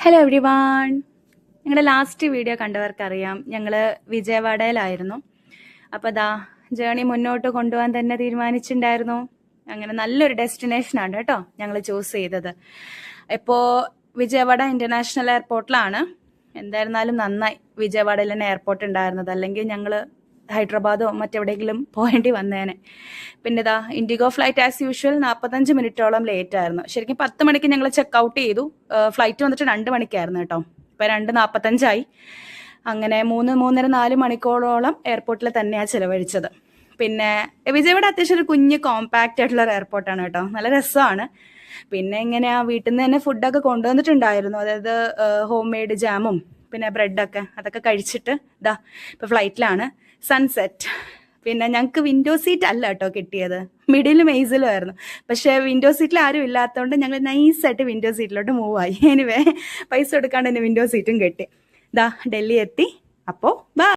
Hello every one. ഞങ്ങളുടെ last video കണ്ടവർക്കറിയാം ഞങ്ങൾ വിജയവാഡയിലായിരുന്നു. അപ്പോൾ ജേണി മുന്നോട്ട് കൊണ്ടുപോകാൻ തന്നെ തീരുമാനിച്ചിട്ടുണ്ടായിരുന്നു. അങ്ങനെ നല്ലൊരു ഡെസ്റ്റിനേഷനാണ് കേട്ടോ ഞങ്ങൾ ചൂസ് ചെയ്തത്. ഇപ്പോൾ വിജയവാഡ ഇൻ്റർനാഷണൽ എയർപോർട്ടിലാണ്. എന്തായിരുന്നാലും നന്നായി വിജയവാഡയിൽ തന്നെ എയർപോർട്ട് ഉണ്ടായിരുന്നത്, അല്ലെങ്കിൽ ഞങ്ങൾ ഹൈദരാബാദോ മറ്റെവിടെയെങ്കിലും പോകേണ്ടി വന്നേനെ. പിന്നെ ഇൻഡിഗോ ഫ്ലൈറ്റ് ആസ് യൂഷ്വൽ 45 മിനിറ്റോളം ലേറ്റ് ആയിരുന്നു. ശരിക്കും 10 മണിക്ക് ഞങ്ങൾ ചെക്ക് ഔട്ട് ചെയ്തു. ഫ്ലൈറ്റ് വന്നിട്ട് 2 മണിക്കായിരുന്നു കേട്ടോ. ഇപ്പം 2:45 അങ്ങനെ 3-3:30-4 മണിക്കൂറോളം എയർപോർട്ടിൽ തന്നെയാണ് ചിലവഴിച്ചത്. പിന്നെ വിജയവാഡ അത്യാവശ്യം ഒരു കുഞ്ഞ് കോമ്പാക്റ്റ് ആയിട്ടുള്ള ഒരു എയർപോർട്ടാണ് കേട്ടോ. നല്ല രസമാണ്. പിന്നെ ഇങ്ങനെയാ വീട്ടിൽ നിന്ന് തന്നെ ഫുഡൊക്കെ കൊണ്ടുവന്നിട്ടുണ്ടായിരുന്നു. അതായത് ഹോം മെയ്ഡ് ജാമും പിന്നെ ബ്രെഡൊക്കെ, അതൊക്കെ കഴിച്ചിട്ട് ഇപ്പോൾ ഫ്ലൈറ്റിലാണ്. സൺസെറ്റ്. പിന്നെ ഞങ്ങൾക്ക് വിൻഡോ സീറ്റ് അല്ല കേട്ടോ കിട്ടിയത്, മിഡിലും മെയ്സിലും ആയിരുന്നു. പക്ഷേ വിൻഡോ സീറ്റിൽ ആരും ഇല്ലാത്തതുകൊണ്ട് ഞങ്ങൾ നൈസായിട്ട് വിൻഡോ സീറ്റിലോട്ട് മൂവ് ആയി. എനിവേ പൈസ കൊടുക്കാണ്ട് തന്നെ വിൻഡോ സീറ്റും കിട്ടി. ഡൽഹി എത്തി. അപ്പോൾ ബൈ.